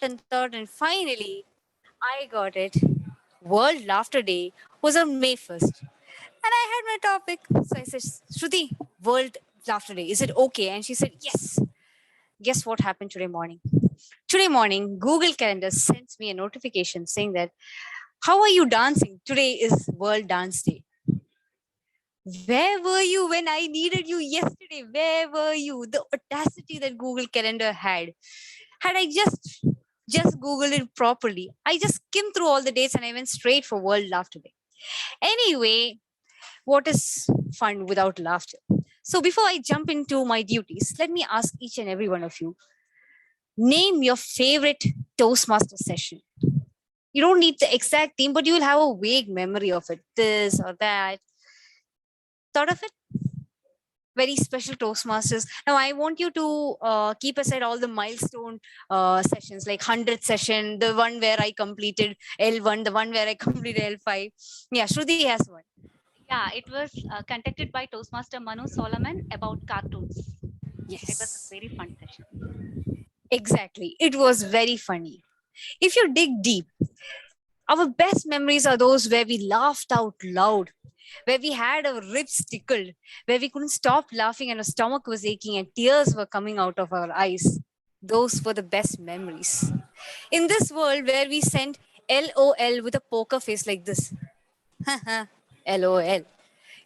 and finally, I got it. World Laughter Day was on May 1st. And I had my topic. So I said, Shruti, World Laughter Day, is it okay? And she said, yes. Guess what happened today morning? Today morning, Google Calendar sends me a notification saying that, how are you dancing? Today is World Dance Day. Where were you when I needed you yesterday? Where were you? The audacity that Google Calendar had. Had I just Googled it properly, I just skimmed through all the dates and I went straight for World Laughter Day. Anyway, what is fun without laughter? So before I jump into my duties, let me ask each and every one of you, name your favorite Toastmaster session. You don't need the exact theme, but you will have a vague memory of it, this or that. Thought of it? Very special Toastmasters. Now, I want you to keep aside all the milestone sessions, like 100th session, the one where I completed L1, the one where I completed L5. Yeah, Shruti has one. Yeah, it was conducted by Toastmaster Manu Solomon about cartoons. It was a Yes, very fun session. exactly. It was very funny. If you dig deep, our best memories are those where we laughed out loud, where we had our ribs tickled, where we couldn't stop laughing and our stomach was aching and tears were coming out of our eyes. Those were the best memories. In this world where we send LOL with a poker face like this, LOL,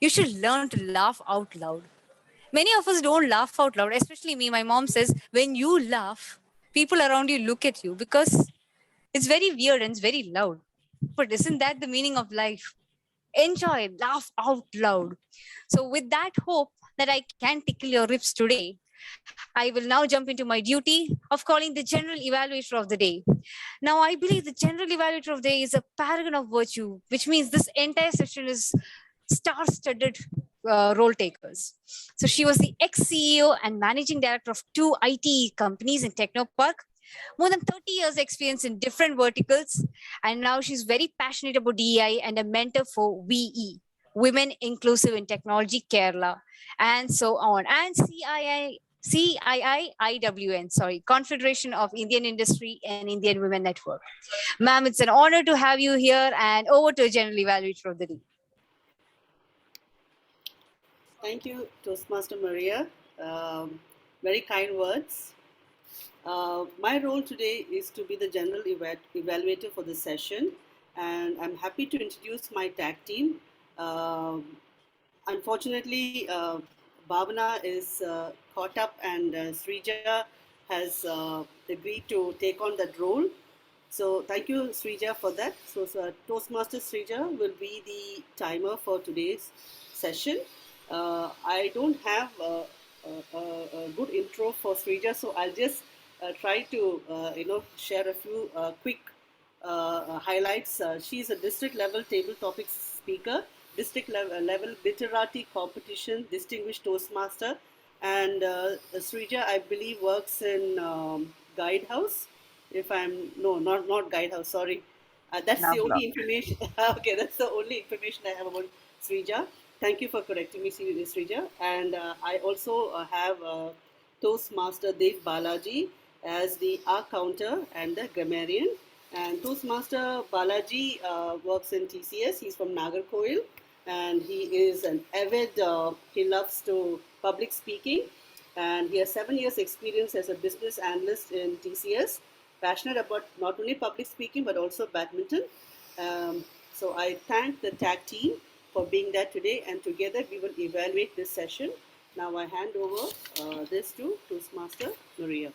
you should learn to laugh out loud. Many of us don't laugh out loud, especially me. My mom says, when you laugh, people around you look at you because it's very weird and it's very loud. But isn't that the meaning of life? Enjoy, laugh out loud. So, with that hope that I can tickle your ribs today, I will now jump into my duty of calling the general evaluator of the day. Now, I believe the general evaluator of the day is a paragon of virtue, which means this entire session is star studded role takers. So, she was the ex CEO and managing director of two IT companies in Technopark, more than 30 years experience in different verticals, and now she's very passionate about DEI and a mentor for WE, Women Inclusive in Technology Kerala, and so on, and CIIWN, sorry, Confederation of Indian Industry and Indian Women Network. Ma'am, it's an honor to have you here, and over to General Evaluator of the Day. Thank you, Toastmaster Maria. Very kind words. My role today is to be the general evaluator for the session, and I'm happy to introduce my tag team. Unfortunately, Bhavana is caught up, and Srija has agreed to take on that role. So thank you, Srija, for that. So Toastmaster Srija will be the timer for today's session. I don't have a good intro for Srija, so I'll just try to share a few quick highlights. She's a district level table topics speaker, district level literati competition distinguished Toastmaster, and Srija, I believe, works in Guidehouse. If I'm no, not Guidehouse. Sorry, that's the only information. Okay, that's the only information I have about Srija. Thank you for correcting me, Srija. And I also have Toastmaster Dev Balaji as the R counter and the grammarian. And Toastmaster Balaji works in TCS. He's from Nagarkoil, and he is an avid. He loves to public speaking, and he has 7 years experience as a business analyst in TCS. Passionate about not only public speaking but also badminton. So I thank the tag team for being there today, and together we will evaluate this session. Now I hand over this to Toastmaster Maria.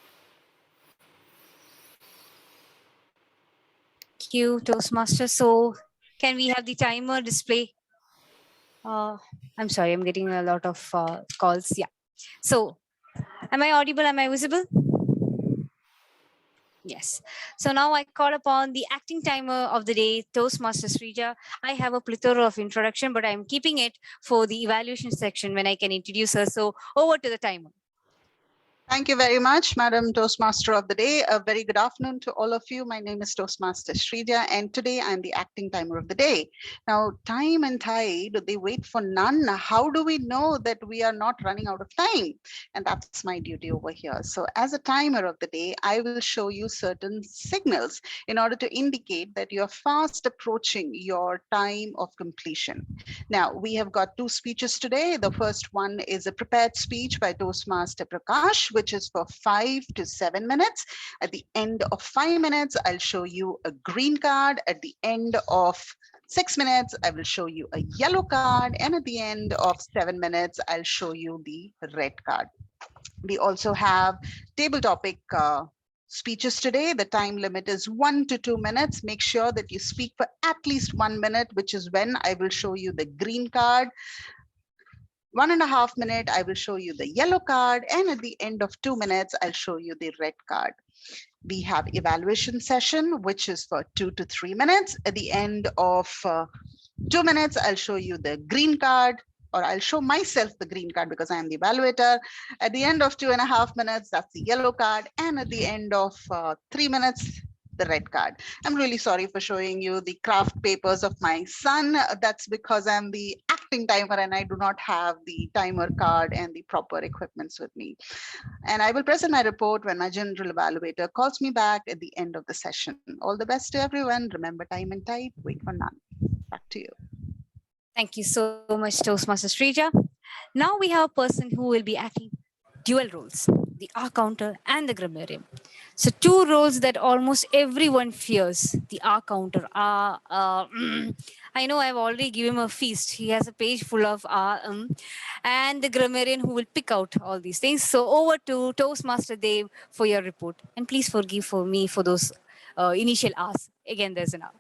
Thank you, Toastmaster. So, can we have the timer display? I'm sorry, I'm getting a lot of calls. Yeah. So, am I audible? Am I visible? Yes. So now I call upon the acting timer of the day, Toastmaster Srija. I have a plethora of introduction, but I'm keeping it for the evaluation section when I can introduce her. So over to the timer. Thank you very much, Madam Toastmaster of the Day. A very good afternoon to all of you. My name is Toastmaster Shrija, and today I'm the acting timer of the day. Now, time and tide, they wait for none. How do we know that we are not running out of time? And that's my duty over here. So as a timer of the day, I will show you certain signals in order to indicate that you're fast approaching your time of completion. Now, we have got two speeches today. The first one is a prepared speech by Toastmaster Prakash, which is for 5 to 7 minutes. At the end of 5 minutes, I'll show you a green card. At the end of 6 minutes, I will show you a yellow card. And at the end of 7 minutes, I'll show you the red card. We also have table topic speeches today. The time limit is 1 to 2 minutes. Make sure that you speak for at least 1 minute, which is when I will show you the green card. 1.5 minutes, I will show you the yellow card. And at the end of 2 minutes, I'll show you the red card. We have evaluation session, which is for 2 to 3 minutes. At the end of 2 minutes, I'll show you the green card, or I'll show myself the green card because I am the evaluator. At the end of 2.5 minutes, that's the yellow card. And at the end of 3 minutes, the red card. I'm really sorry for showing you the craft papers of my son. That's because I'm the acting timer and I do not have the timer card and the proper equipments with me. And I will present my report when my general evaluator calls me back at the end of the session. All the best to everyone. Remember, time and tide, wait for none. Back to you. Thank you so much, Toastmaster Srija. Now we have a person who will be acting dual roles, the R counter and the grammarian. So two roles that almost everyone fears. The R counter. I know I've already given him a feast. He has a page full of and the grammarian who will pick out all these things. So over to Toastmaster Dave for your report. And please forgive for me for those initial R's. Again, there's an R.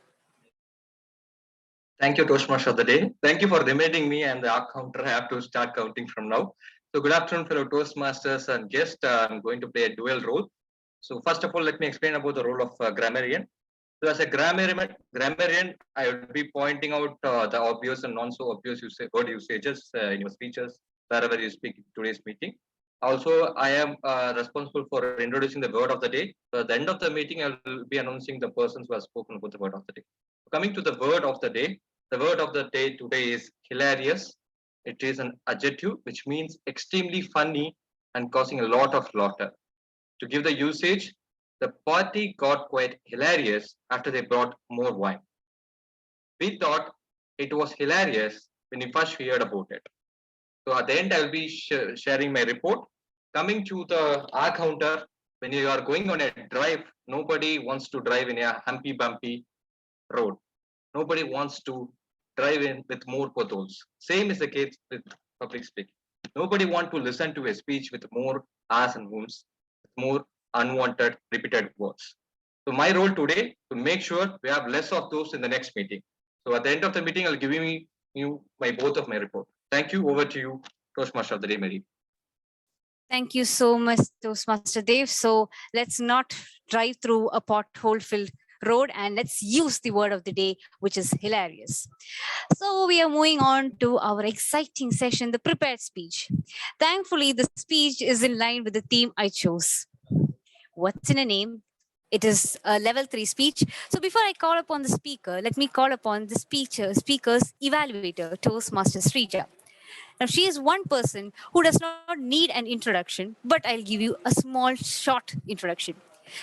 Thank you, Toastmaster of the Day. Thank you for reminding me and the R counter. I have to start counting from now. So good afternoon, fellow Toastmasters and guests. I'm going to play a dual role. So first of all, let me explain about the role of grammarian. So as a grammarian, I will be pointing out the obvious and non-so-obvious word usages in your speeches, wherever you speak in today's meeting. Also, I am responsible for introducing the word of the day. So at the end of the meeting, I will be announcing the persons who have spoken about the word of the day. Coming to the word of the day, the word of the day today is hilarious. It is an adjective which means extremely funny and causing a lot of laughter. To give the usage, the party got quite hilarious after they brought more wine. We thought it was hilarious when we first heard about it. So at the end, I will be sharing my report. Coming to the R counter, when you are going on a drive, nobody wants to drive in a humpy bumpy road. Nobody wants to drive in with more potholes. Same is the case with public speaking. Nobody wants to listen to a speech with more ahs and woms, with more unwanted repeated words. So my role today to make sure we have less of those in the next meeting. So at the end of the meeting, I'll give you both of my report. Thank you. Over to you, Toastmaster of the Day, Mary. Thank you so much, Toastmaster Dave. So let's not drive through a pothole-filled road and let's use the word of the day, which is hilarious. So we are moving on to our exciting session, the prepared speech. Thankfully, the speech is in line with the theme I chose. What's in a name? It is a level 3 speech. So before I call upon the speaker, let me call upon the speaker's evaluator, Toastmaster Srija. Now, she is one person who does not need an introduction, but I'll give you a small, short introduction.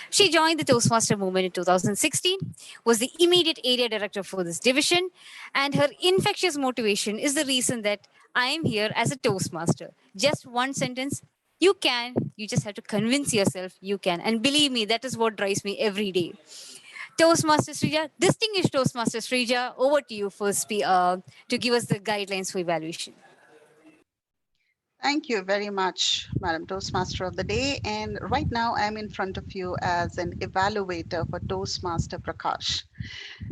She joined the Toastmaster movement in 2016, was the immediate area director for this division, and her infectious motivation is the reason that I am here as a Toastmaster. Just one sentence, you can, you just have to convince yourself you can. And believe me, that is what drives me every day. Toastmaster Srija, distinguished Toastmaster Srija, over to you first to give us the guidelines for evaluation. Thank you very much, Madam Toastmaster of the Day. And right now I'm in front of you as an evaluator for Toastmaster Prakash.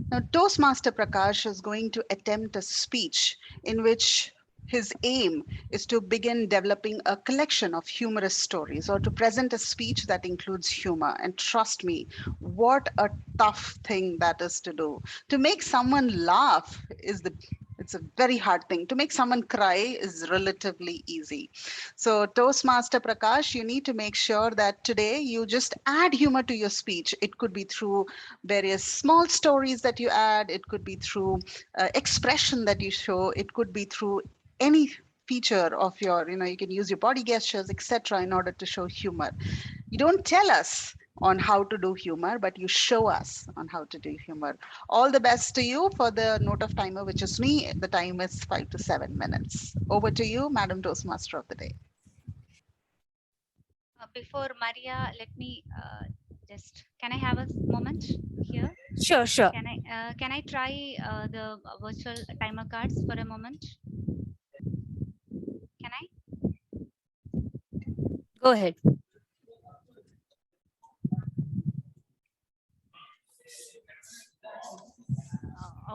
Now, Toastmaster Prakash is going to attempt a speech in which his aim is to begin developing a collection of humorous stories or to present a speech that includes humor. And trust me, what a tough thing that is to do. To make someone laugh It's a very hard thing. To make someone cry is relatively easy. So Toastmaster Prakash, you need to make sure that today you just add humor to your speech. It could be through various small stories that you add. It could be through expression that you show. It could be through any feature of your, you can use your body gestures, etc., in order to show humor. You don't tell us on how to do humor, but you show us on how to do humor. All the best to you. For the note of timer, which is me, the time is 5 to 7 minutes. Over to you, Madam Toastmaster of the day. Before Maria, let me can I have a moment here? Sure, sure. Can I try the virtual timer cards for a moment? Can I? Go ahead.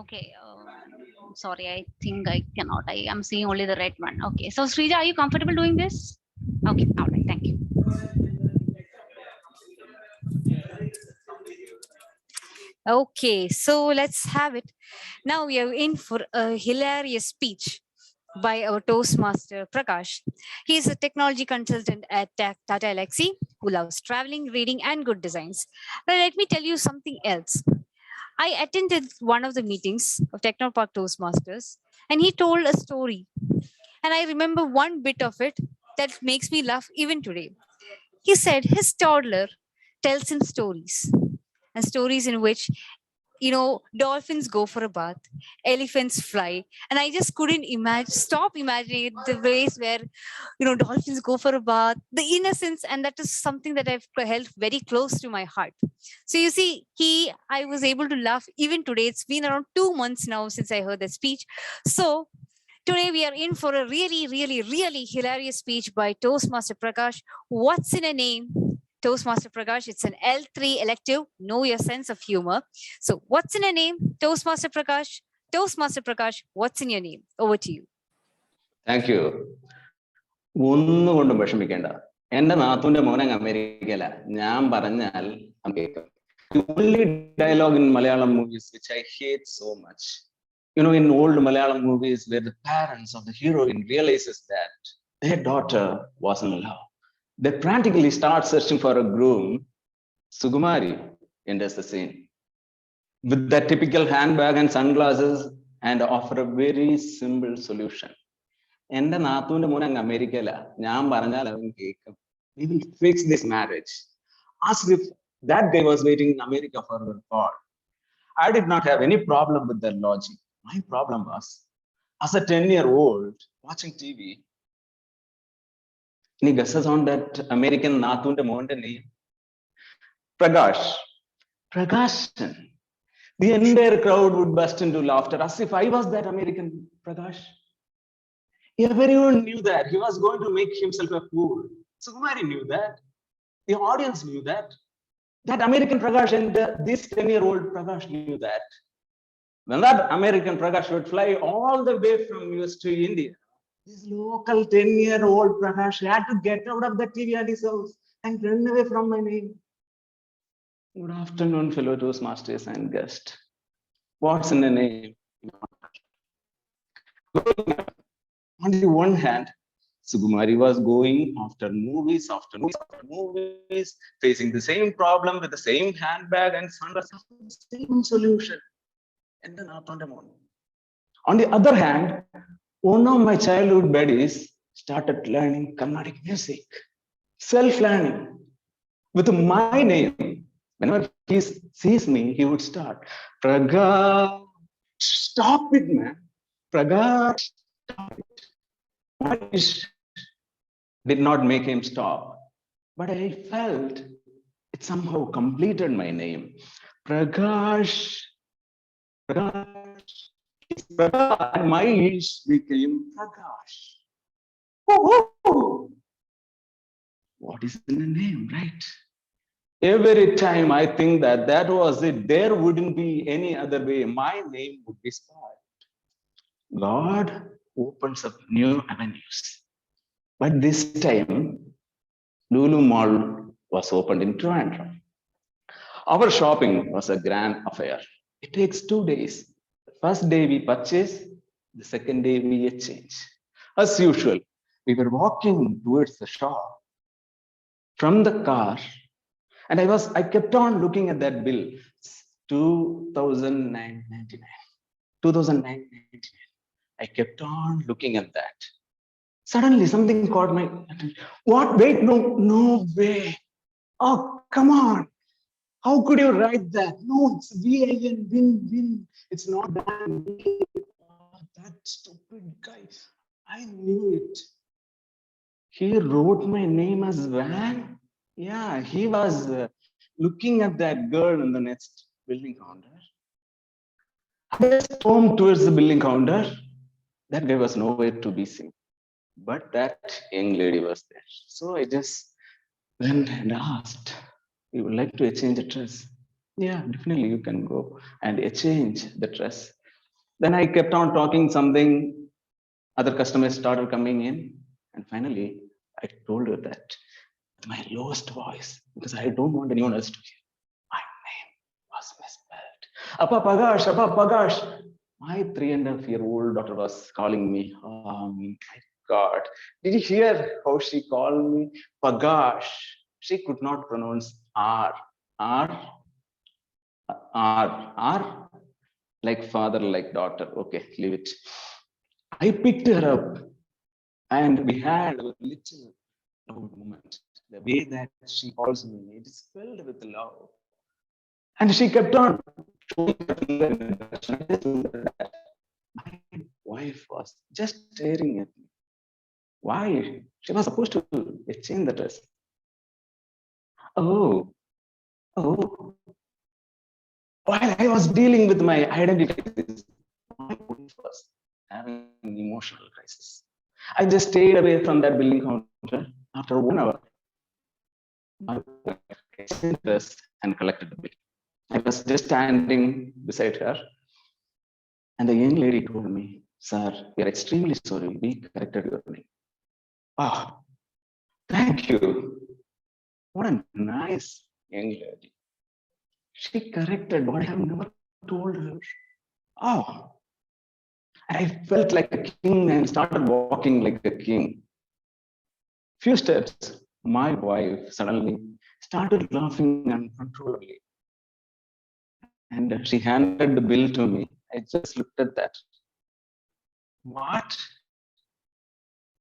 Okay. Sorry, I think I cannot. I am seeing only the red one. Okay. So Srija, are you comfortable doing this? Okay. All right. Thank you. Okay, so let's have it. Now we are in for a hilarious speech by our Toastmaster Prakash. He is a technology consultant at Tata Elxsi who loves traveling, reading, and good designs. But let me tell you something else. I attended one of the meetings of Technopark Toastmasters, and he told a story. And I remember one bit of it that makes me laugh even today. He said his toddler tells him stories, and stories in which dolphins go for a bath, elephants fly, and I just couldn't stop imagining it, the ways where dolphins go for a bath, the innocence, and that is something that I've held very close to my heart. So you see, I was able to laugh even today. It's been around 2 months now since I heard that speech. So today we are in for a really, really, really hilarious speech by Toastmaster Prakash. What's in a name? Toastmaster Prakash, it's an L3 elective. Know your sense of humor. So, what's in a name? Toastmaster Prakash. Toastmaster Prakash, what's in your name? Over to you. Thank you. ഒന്നുകൊണ്ടും വിഷമിക്കേണ്ട. എന്റെ നാത്തൂന്റെ മോനെ അമേരിക്കയില. ഞാൻ പറഞ്ഞാൽ കേൾക്കും. The only dialogue in Malayalam movies which I hate so much, in old Malayalam movies where the parents of the heroine realizes that their daughter was in love, they frantically start searching for a groom. Sukumari enters the scene with that typical handbag and sunglasses and offer a very simple solution. എന്റെ നാത്തൂന്റെ മോനെ അമേരിക്കയില. ഞാൻ പറഞ്ഞാൽ അവൻ കേൾക്കും. We will fix this marriage. As if that guy was waiting in America for her call. I did not have any problem with their logic. My problem was, as a 10-year-old watching TV, any guesses on that American nathunde mointe name? Prakash. Prakashan. The entire crowd would burst into laughter as if I was that American Prakash. Everyone knew that he was going to make himself a fool. Sukumari knew that. The audience knew that. That American Prakash and this 10-year-old Prakash knew that. When that American Prakash would fly all the way from US to India, this local 10-year-old Prakash had to get out of the TV at his house and run away from my name. Good afternoon, fellow Toastmasters and guests. What's in the name? On the one hand, Sukumari was going after movies, facing the same problem with the same handbag and sunglasses, the same solution. And then on the other hand, one of my childhood buddies started learning Carnatic music, self-learning, with my name. Whenever he sees me, he would start, Prakash, stop it, man. Prakash, stop it. My wish did not make him stop, but I felt it somehow completed my name. Prakash, Prakash, and my wish became Prakash. Oh, what is in the name, right? Every time I think that was it, there wouldn't be any other way. My name would be spoiled. God opens up new avenues. But this time, Lulu Mall was opened in Toronto. Our shopping was a grand affair. It takes 2 days. The first day we purchase, The second day we exchanged. As usual, we were walking towards the shop from the car, and I kept on looking at that bill. 2009.99. 2009.99. I kept on looking at that. Suddenly something caught my attention. What? Wait, no way. Oh, come on. How could you write that? No, it's VIN, win. It's not that. Oh, that stupid guy. I knew it. He wrote my name as Van. Yeah, he was looking at that girl in the next billing counter. I just stormed towards the billing counter. That guy was nowhere to be seen, but that young lady was there. So I just went and asked, "You would like to exchange a dress?" Yeah, definitely you can go and exchange the dress. Then I kept on talking something. Other customers started coming in, and finally I told her that with my lowest voice, because I don't want anyone else to hear. My name was misspelled. Appa Pagash. My 3.5-year-old daughter was calling me. Oh my God. Did you hear how she called me? Pagash. She could not pronounce R. R. R. Like father, like daughter. Okay, leave it. I picked her up and we had a little moment. The way that she calls me, it is filled with love. And she kept on showing her finger in the direction. My wife was just staring at me. Why? She was supposed to exchange the dress. Oh. While I was dealing with my identity crisis, my wife was having an emotional crisis. I just stayed away from that billing counter. After 1 hour, my wife exchanged the dress and collected the bill. I was just standing beside her, and the young lady told me, "Sir, we are extremely sorry. We corrected your name." Oh, thank you. What a nice young lady. She corrected what I have never told her. Oh, I felt like a king and started walking like a king. Few steps, my wife suddenly started laughing uncontrollably. And she handed the bill to me. I just looked at that. What?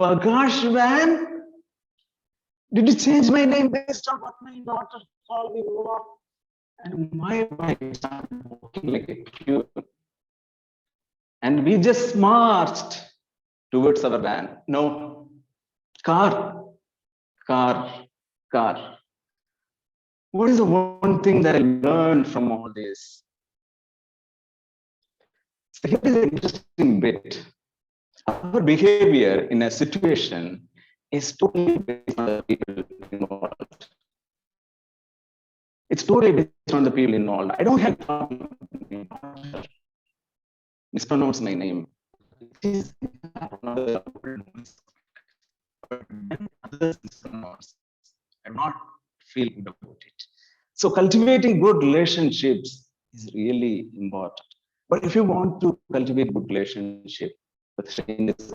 Prakash Van? Did you change my name based on what my daughter called me? And my wife started walking like a cube. And we just marched towards our van. No, car. What is the one thing that I learned from all this? So here is an interesting bit. Our behavior in a situation is totally based on the people involved. It's totally based on the people involved. I don't have to mispronounce my name. It is another but when others mispronounce, I'm not feel good about it. So cultivating good relationships is really important. But if you want to cultivate good relationship with strangers,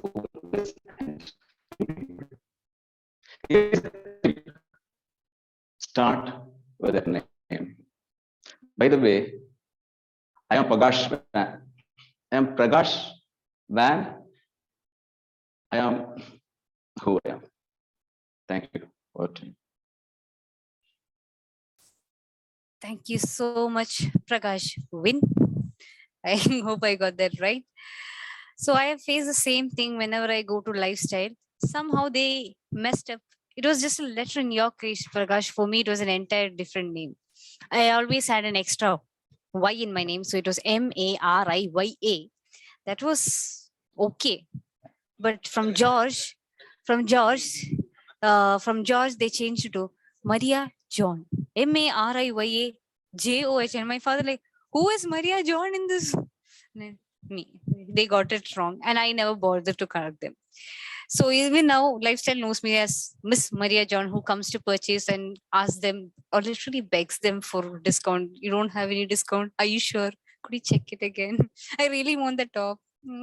start with a name. By the way, I am Prakash Van. I am Prakash Van. I am who I am. Thank you. Over to you. Thank you so much, Prakash. Win. I hope I got that right. So I have faced the same thing whenever I go to lifestyle. Somehow they messed up. It was just a letter in your case, Prakash. For me, it was an entire different name. I always had an extra Y in my name, so it was Mariya. That was okay. But from George, from George, they changed to Maria John. Mariyajoh. And my father like, who is Maria John in this? Me. They got it wrong, and I never bothered to correct them. So even now, lifestyle knows me as Miss Maria John, who comes to purchase and asks them or literally begs them for discount. You don't have any discount? Are you sure? Could you check it again? I really want the top.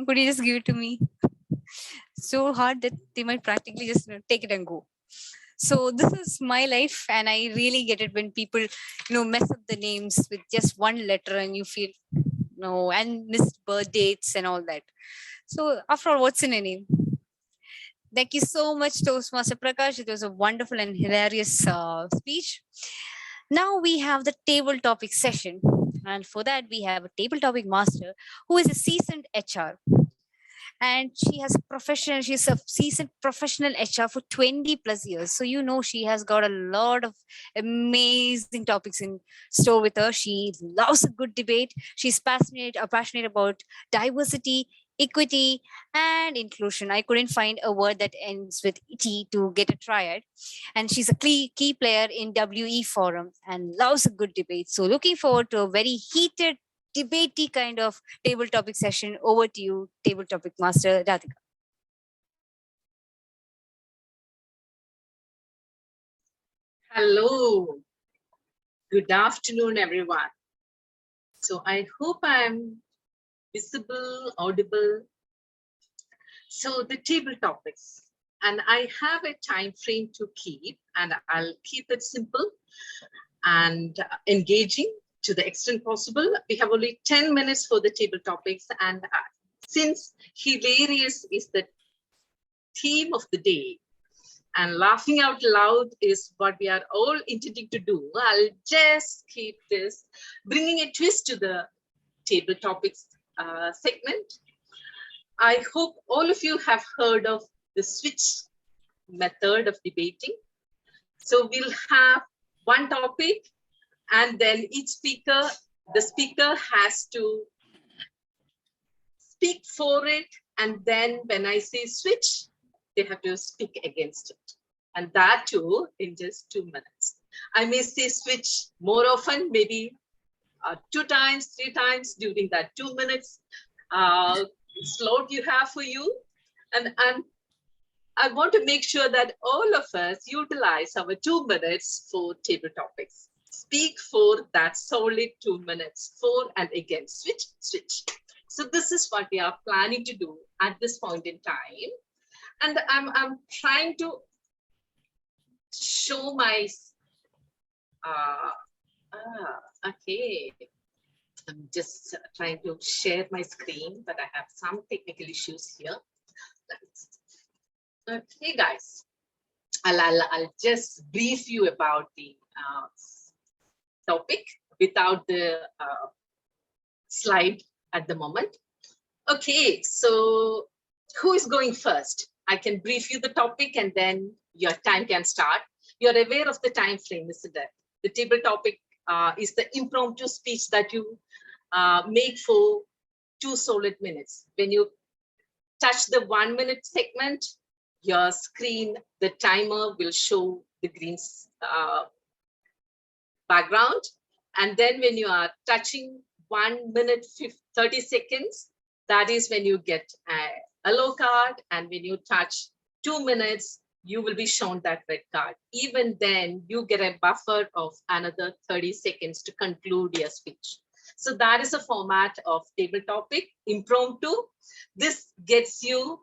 Could you just give it to me? So hard that they might practically just take it and go. So this is my life, and I really get it when people, mess up the names with just one letter, and you feel no, and missed birth dates and all that. So after all, what's in a name? Thank you so much, Toastmaster Prakash. It was a wonderful and hilarious speech. Now we have the table topic session. And for that, we have a table topic master who is a seasoned HR. And she's a seasoned professional HR for 20 plus years. So, she has got a lot of amazing topics in store with her. She loves a good debate. She's passionate about diversity, equity, and inclusion. I couldn't find a word that ends with T to get a triad. And she's a key player in WE Forum and loves a good debate. So looking forward to a very heated, debatey kind of table topic session. Over to you, table topic master Radhika. Hello. Good afternoon, everyone. So I hope I'm visible, audible. So the table topics, and I have a time frame to keep, and I'll keep it simple and engaging to the extent possible. We have only 10 minutes for the table topics, and since hilarious is the theme of the day, and laughing out loud is what we are all intending to do, I'll just keep this, bringing a twist to the table topics segment. I hope all of you have heard of the switch method of debating. So we'll have one topic, and then the speaker has to speak for it. And then when I say switch, they have to speak against it. And that too in just 2 minutes. I may say switch more often, maybe 2 times, 3 times during that 2 minutes slot you have for you. And I want to make sure that all of us utilize our 2 minutes for table topics. Speak for that solid 2 minutes, for and against, switch. So this is what we are planning to do at this point in time. And I'm trying to show my, okay. I'm just trying to share my screen, but I have some technical issues here. Okay, guys, I'll just brief you about the topic without the slide at the moment. Okay, so who is going first? I can brief you the topic and then your time can start. You're aware of the time frame, isn't it? The table topic is the impromptu speech that you make for 2 solid minutes. When you touch the 1 minute segment, your screen, the timer will show the green background. And then when you are touching 1 minute 30 seconds, that is when you get a yellow card. And when you touch 2 minutes, you will be shown that red card. Even then, you get a buffer of another 30 seconds to conclude your speech. So that is a format of table topic, impromptu. This gets you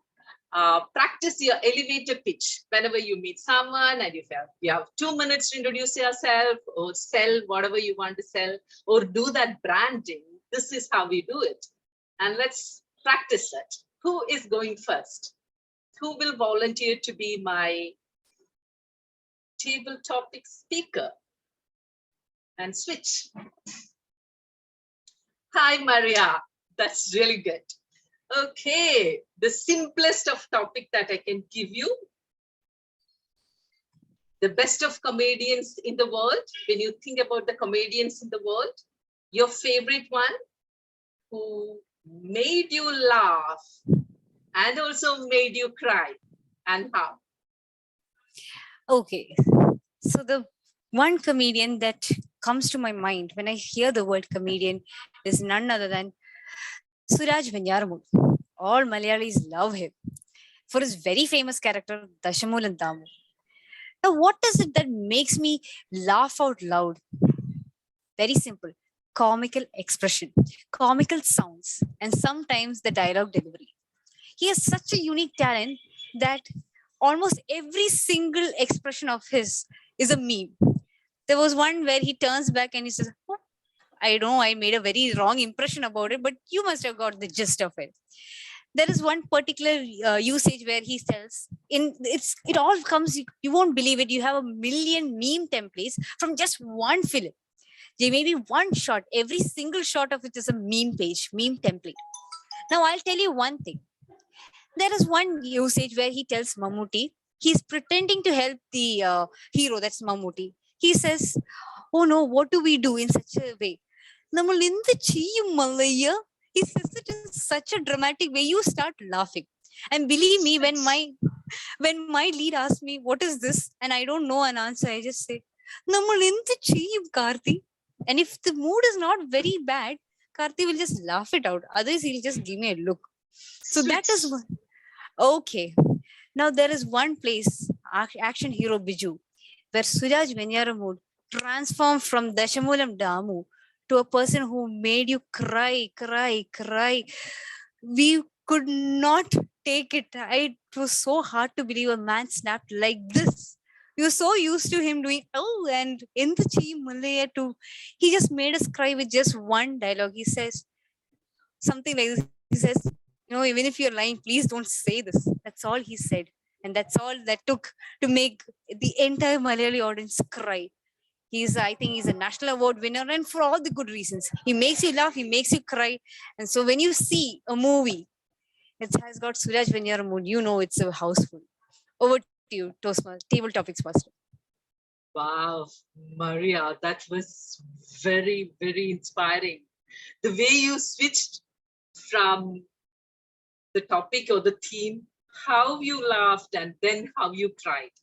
practice your elevator pitch whenever you meet someone and you have 2 minutes to introduce yourself or sell whatever you want to sell or do that branding. This is how we do it. And let's practice it. Who is going first? Who will volunteer to be my table topic speaker? And switch. Hi, Maria. That's really good. Okay, the simplest of topic that I can give you. The best of comedians in the world. When you think about the comedians in the world, your favorite one who made you laugh and also made you cry, and how? Okay, so the one comedian that comes to my mind when I hear the word comedian is none other than Suraj Venyaramu. All Malayalis love him for his very famous character Dashamulan Damu. Now, what is it that makes me laugh out loud? Very simple. comical expression, comical sounds, and sometimes the dialogue delivery. He has such a unique talent that almost every single expression of his is a meme. There was one where he turns back and he says, "Oh, I know I made a very wrong impression about it, but you must have got the gist of it." There is one particular usage where he tells, it all comes, you won't believe it, you have a million meme templates from just one film. There may be one shot, every single shot of it is a meme page, meme template. Now I'll tell you one thing. There is one usage where he tells Mammootty, he's pretending to help the hero, that's Mammootty. He says, "Oh no, what do we do in such a way? നമ്മൾ എന്ത് ചെയ്യും Mallayya?" He says it in such a dramatic way, you start laughing. And believe me, when my lead asks me, "What is this?" and I don't know an answer, I just say, "നമ്മൾ എന്ത് ചെയ്യും Karthi?" And if the mood is not very bad, Karthi will just laugh it out. Otherwise, he'll just give me a look. So that is one. Okay. Now there is one place, action hero Biju, where Suraj Venyaramud transformed from Dashamulam Damu to a person who made you cry, cry, cry. We could not take it. It was so hard to believe a man snapped like this. You're so used to him doing, "Oh, and in the Chi Malaya too." He just made us cry with just one dialogue. He says something like this. He says, "Even if you're lying, please don't say this." That's all he said. And that's all that took to make the entire Malayali audience cry. I think he's a national award winner, and for all the good reasons. He makes you laugh, he makes you cry. And so when you see a movie, it has got Suraj Venyaramud, it's a house full. Over to you, Toastmaster, Table Topics Master. Wow, Maria, that was very, very inspiring. The way you switched from the topic or the theme, how you laughed and then how you cried.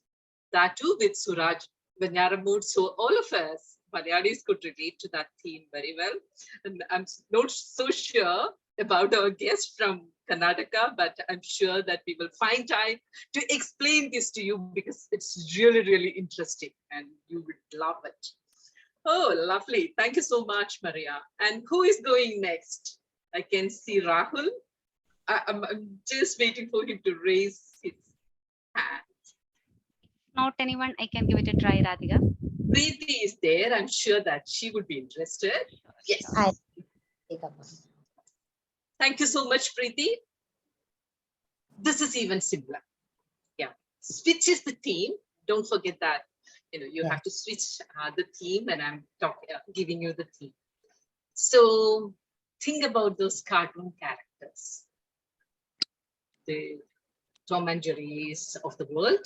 That too with Suraj Venyaramud. So all of us Malayalis could relate to that theme very well. And I'm not so sure about our guest from Karnataka, but I'm sure that we will find time to explain this to you because it's really, really interesting and you would love it. Oh, lovely. Thank you so much, Maria. And who is going next? I can see Rahul. I'm just waiting for him to raise his hand. Not anyone, I can give it a try, Radhika. Preeti is there. I'm sure that she would be interested. Yes. Thank you so much, Preeti. This is even simpler. Yeah. Switch is the theme. Don't forget that. You have to switch the theme, and I'm giving you the theme. So think about those cartoon characters, the Tom and Jerry's of the world.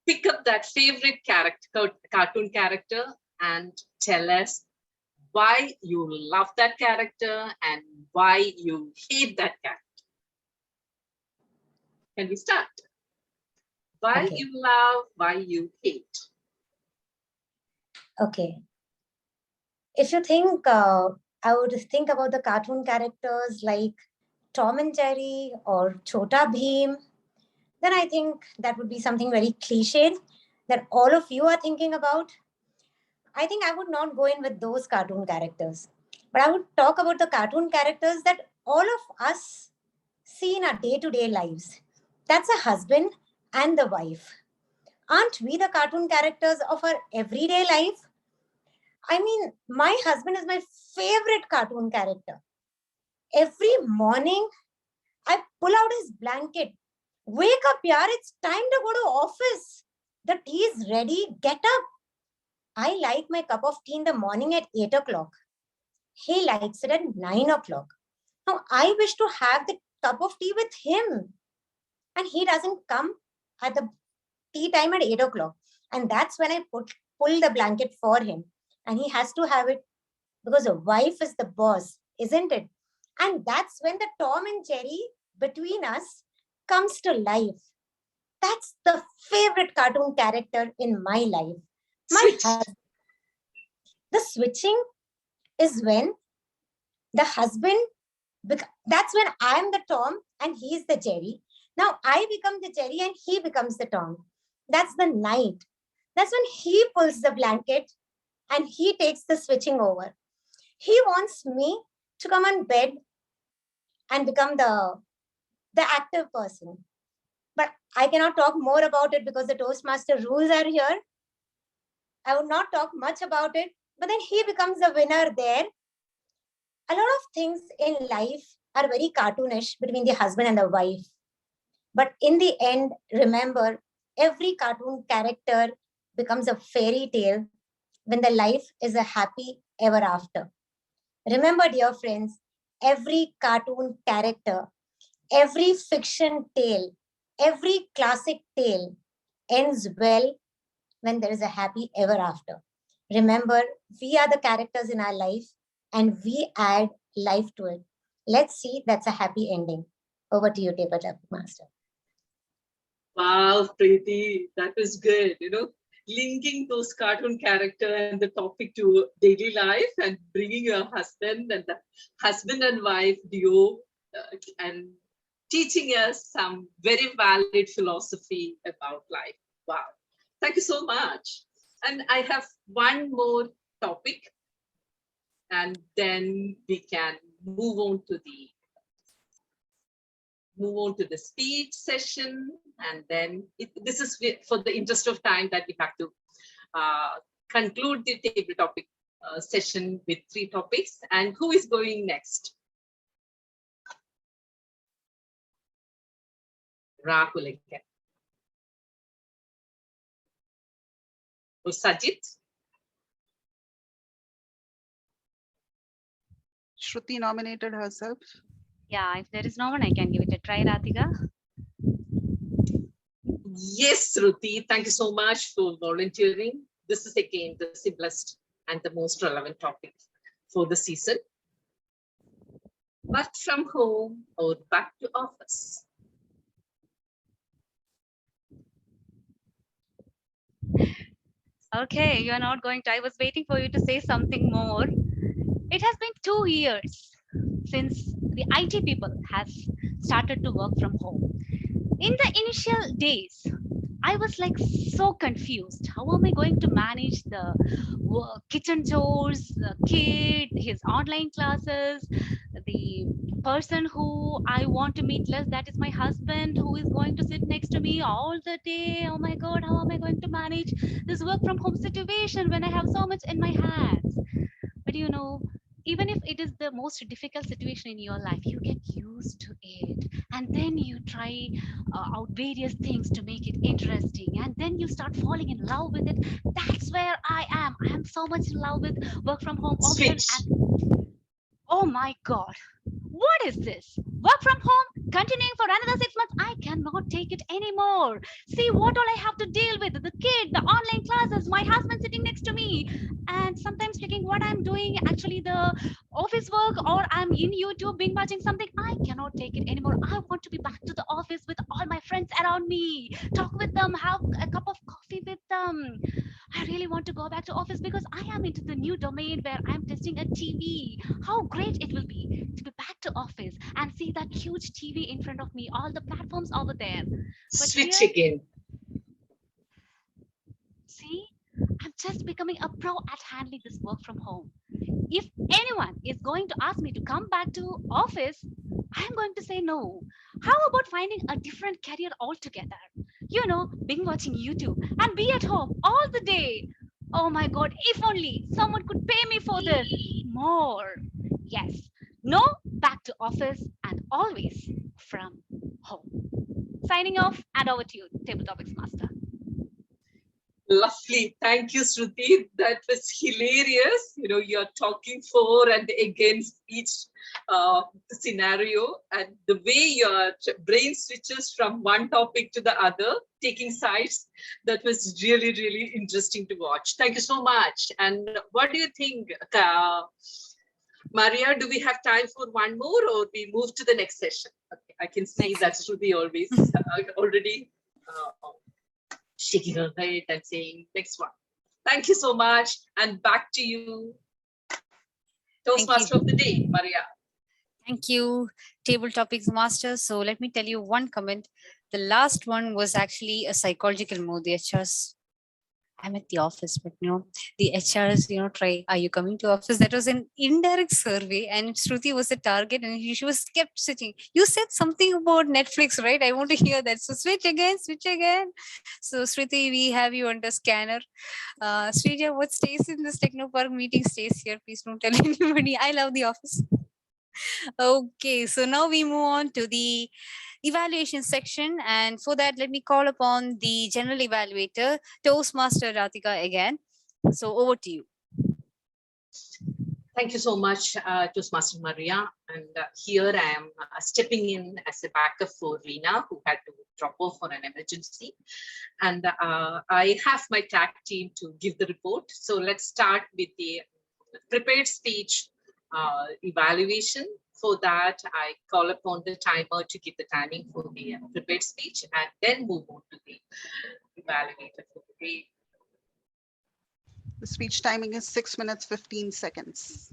Pick up that favorite cartoon character and tell us why you love that character and why you hate that character. Can we start? Why you love, why you hate. Okay. If you think, I would think about the cartoon characters like Tom and Jerry or Chota Bheem, then I think that would be something very cliched that all of you are thinking about. I think I would not go in with those cartoon characters, but I would talk about the cartoon characters that all of us see in our day-to-day lives. That's a husband and the wife. Aren't we the cartoon characters of our everyday life? I mean, my husband is my favorite cartoon character. Every morning, I pull out his blanket. Wake up, yaar, it's time to go to office. The tea is ready, get up. I like my cup of tea in the morning at 8 o'clock. He likes it at 9 o'clock. Now, I wish to have the cup of tea with him. And he doesn't come at the tea time at 8 o'clock. And that's when I pull the blanket for him. And he has to have it because a wife is the boss, isn't it? And that's when the Tom and Jerry between us comes to life. That's the favorite cartoon character in my life. The switching is when the husband, that's when I'm the Tom and he's the Jerry. Now I become the Jerry and he becomes the Tom. That's the night. That's when he pulls the blanket and he takes the switching over. He wants me to come on bed and become the active person. But I cannot talk more about it because the Toastmaster rules are here. I would not talk much about it, but then he becomes the winner there. A lot of things in life are very cartoonish between the husband and the wife. But in the end, remember, every cartoon character becomes a fairy tale when the life is a happy ever after. Remember, dear friends, every cartoon character, every fiction tale, every classic tale ends well when there is a happy ever after. Remember, we are the characters in our life and we add life to it. Let's see, that's a happy ending. Over to you, Tabletop Master. Wow, Preeti, that was good. Linking those cartoon character and the topic to daily life and bringing your husband and the husband and wife duo and teaching us some very valid philosophy about life. Wow. Thank you so much. And I have one more topic and then we can move on to the speech session, and then this is for the interest of time that we have to conclude the table topic session with 3 topics. And who is going next? Rahul again. Or Sajit? Shruti nominated herself. Yeah, if there is no one, I can give it a try, Radhika. Yes, Shruti, thank you so much for volunteering. This is again the simplest and the most relevant topic for the season. Work from home or back to office? Okay, you are not going to. I was waiting for you to say something more. It has been 2 years since the IT people has started to work from home. In the initial days, I was like so confused. How am I going to manage the kitchen chores, the kid, his online classes, the person who I want to meet less, that is my husband, who is going to sit next to me all the day. Oh my God, how am I going to manage this work from home situation when I have so much in my hands? But even if it is the most difficult situation in your life, you get used to it, and then you try out various things to make it interesting, and then you start falling in love with it. That's where I am so much in love with work from home option. Switch. And oh my God, what is this? Work from home, continuing for another 6 months. I cannot take it anymore. See what all I have to deal with, the kid, the online classes, my husband sitting next to me, and sometimes checking what I'm doing, actually the office work, or I'm in YouTube being watching something. I cannot take it anymore. I want to be back to the office with all my friends around me, talk with them, have a cup of coffee with them. I really want to go back to office because I am into the new domain where I'm testing a TV. How great it will be to be back to office and see that huge TV in front of me, all the platforms over there. But Switch here, again. see, I'm just becoming a pro at handling this work from home. If anyone is going to ask me to come back to office, I'm going to say no. How about finding a different career altogether? Being watching YouTube and be at home all the day. Oh my God, if only someone could pay me for this more. Yes, no, back to office and always from home. Signing off and over to you, Table Topics Master. Lovely. Thank you, Shruti. That was hilarious. You're talking for and against each scenario, and the way your brain switches from one topic to the other, taking sides, that was really, really interesting to watch. Thank you so much. And what do you think, Maria? Do we have time for one more, or we move to the next session? Okay, I can see that Shruti always already shaking her head and saying next one. Thank you so much, and back to you, Toastmaster of the day, Maria. Thank you, Table Topics Master. So let me tell you one comment. The last one was actually a psychological mode, the HRs. I'm at the office, but the HRs, try, are you coming to office? That was an indirect survey, and Shruti was the target, and she was kept switching. You said something about Netflix, right? I want to hear that. So switch again, switch again. So Shruti, we have you under scanner. Srija, what stays in this Technopark meeting stays here. Please don't tell anybody. I love the office. Okay, so now we move on to the evaluation section. And for that, let me call upon the general evaluator, Toastmaster Ratika again. So over to you. Thank you so much, Toastmaster Maria. And here I am stepping in as a backup for Reena, who had to drop off for an emergency. And I have my tag team to give the report. So let's start with the prepared speech evaluation. For that, I call upon the timer to give the timing for the prepared speech and then move on to the evaluator for the day. The speech timing is 6 minutes, 15 seconds.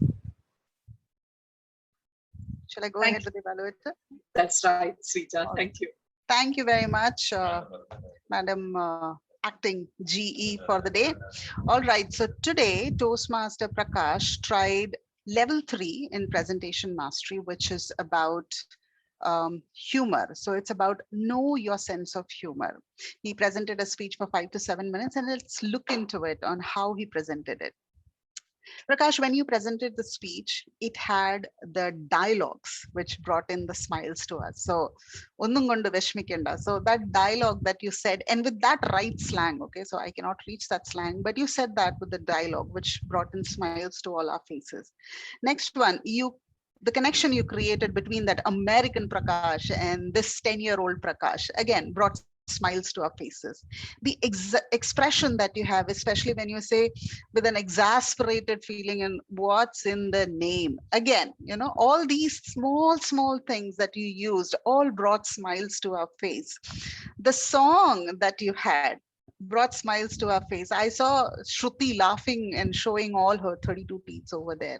Shall I go ahead with the evaluator? That's right, Srija. Thank you. Thank you very much, Madam Acting GE for the day. All right, so today Toastmaster Prakash tried level 3 in presentation mastery, which is about humor. So it's about know your sense of humor. He presented a speech for 5 to 7 minutes, and let's look into it on how he presented it. Prakash, when you presented the speech, it had the dialogues which brought in the smiles to us. So, so that dialogue that you said, and with that right slang, okay, so I cannot reach that slang, but you said that with the dialogue, which brought in smiles to all our faces. Next one, the connection you created between that American Prakash and this 10-year-old Prakash, again, brought smiles to our faces. The expression that you have, especially when you say with an exasperated feeling and what's in the name, again, all these small things that you used all brought smiles to our face. The song that you had brought smiles to our face. I saw Shruti laughing and showing all her 32 teeth over there.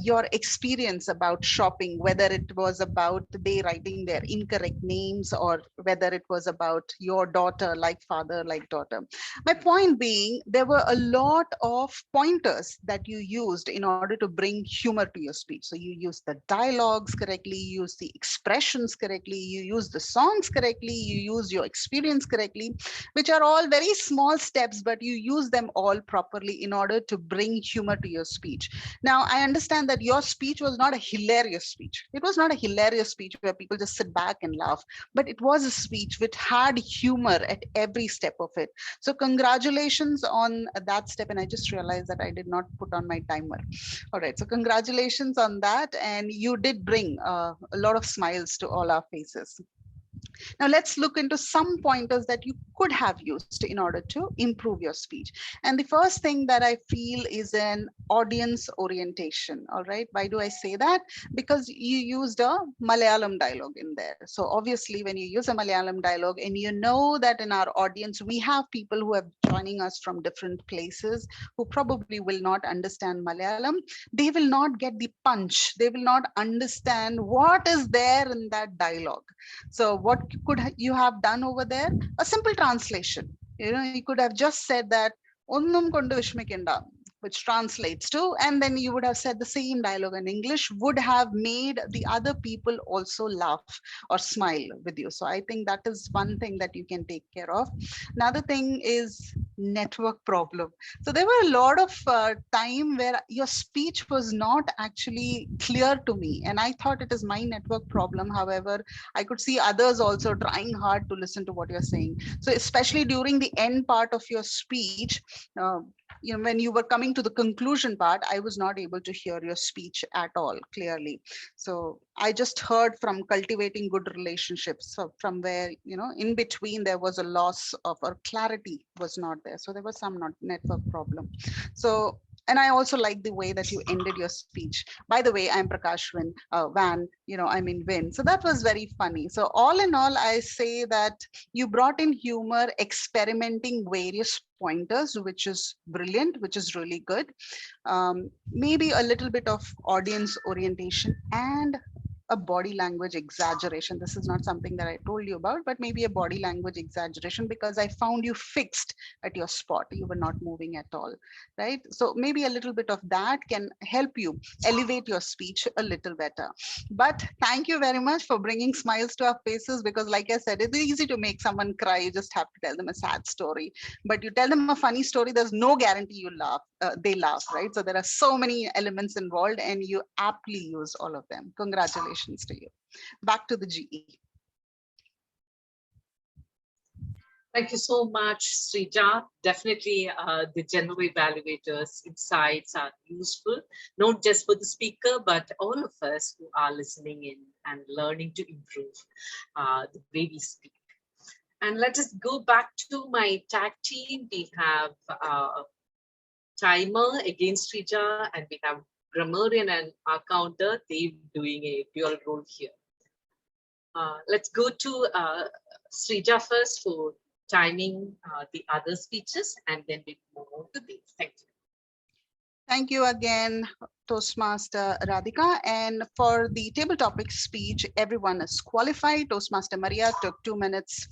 Your experience about shopping, whether it was about they writing their incorrect names or whether it was about your daughter, like father, like daughter. My point being, there were a lot of pointers that you used in order to bring humor to your speech. So you used the dialogues correctly, you used the expressions correctly, you used the songs correctly, you used your experience correctly, which are all very small steps, but you use them all properly in order to bring humor to your speech. Now, I understand that your speech was not a hilarious speech. It was not a hilarious speech where people just sit back and laugh, but it was a speech which had humor at every step of it. So congratulations on that step. And I just realized that I did not put on my timer. All right, so congratulations on that. And you did bring a lot of smiles to all our faces. Now let's look into some pointers that you could have used in order to improve your speech. And the first thing that I feel is an audience orientation. All right, why do I say that? Because you used a Malayalam dialogue in there. So obviously when you use a Malayalam dialogue and you know that in our audience, we have people who are joining us from different places who probably will not understand Malayalam. They will not get the punch. They will not understand what is there in that dialogue. So what could you have done over there? A simple translation. You could have just said that onnum kondu vishmikenda, which translates to, and then you would have said the same dialogue in English, would have made the other people also laugh or smile with you. So I think that is one thing that you can take care of. Another thing is network problem. So there were a lot of time where your speech was not actually clear to me, and I thought it is my network problem. However, I could see others also trying hard to listen to what you're saying. So especially during the end part of your speech, when you were coming to the conclusion part, I was not able to hear your speech at all clearly. So I just heard from cultivating good relationships. So from where, in between there was a loss of, or clarity was not there. So there was some network problem. So, and I also like the way that you ended your speech. By the way, I'm Prakash Van, I mean Vin. So that was very funny. So all in all, I say that you brought in humor, experimenting various pointers, which is brilliant, which is really good. Maybe a little bit of audience orientation and a body language exaggeration. This is not something that I told you about, but maybe a body language exaggeration because I found you fixed at your spot. You were not moving at all, right? So maybe a little bit of that can help you elevate your speech a little better. But thank you very much for bringing smiles to our faces, because like I said, it's easy to make someone cry. You just have to tell them a sad story, but you tell them a funny story, there's no guarantee you laugh, they laugh, right? So there are so many elements involved and you aptly use all of them. Congratulations to you. Back to the GE. Thank you so much, Srija. Definitely the general evaluators' insights are useful, not just for the speaker, but all of us who are listening in and learning to improve the way we speak. And let us go back to my tag team. We have Timer against Srija, and we have Grammarian and our counter. They're doing a dual role here. Let's go to Srija first for timing the other speeches, and then we move on to these. Thank you. Thank you again, Toastmaster Radhika. And for the table topic speech, everyone is qualified. Toastmaster Maria took 2 minutes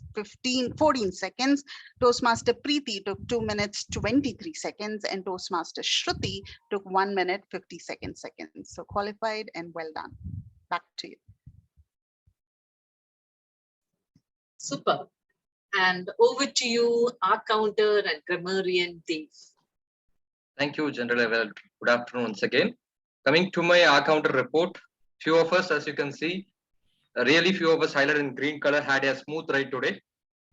14 seconds. Toastmaster Preeti took 2 minutes 23 seconds. And Toastmaster Shruti took 1 minute 52 seconds. So qualified and well done. Back to you. Super. And over to you, our counter and grammarian Dave. Thank you, General. Well, good afternoon once again. Coming to my counter report, few of us, as you can see, really few of us highlighted in green color had a smooth ride today.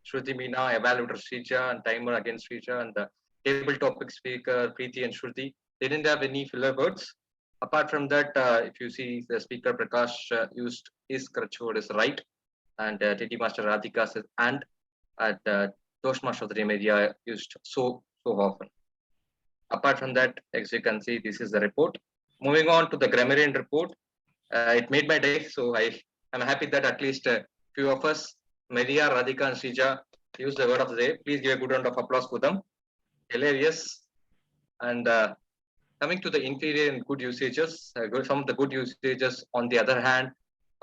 Shruti, Meena, evaluator Srija, and timer against Srija, and the table topic speaker Preeti and Shruti. They didn't have any filler words. Apart from that, if you see the speaker Prakash used his crutch word is right, and TT Master Radhika says and Toastmaster Maria used so often. Apart from that, as you can see, this is the report. Moving on to the grammarian report, it made my day. So I'm happy that at least a few of us, Maria, Radhika, and Srija, used the word of the day. Please give a good round of applause for them. Hilarious. And coming to the inferior and good usages, some of the good usages, on the other hand,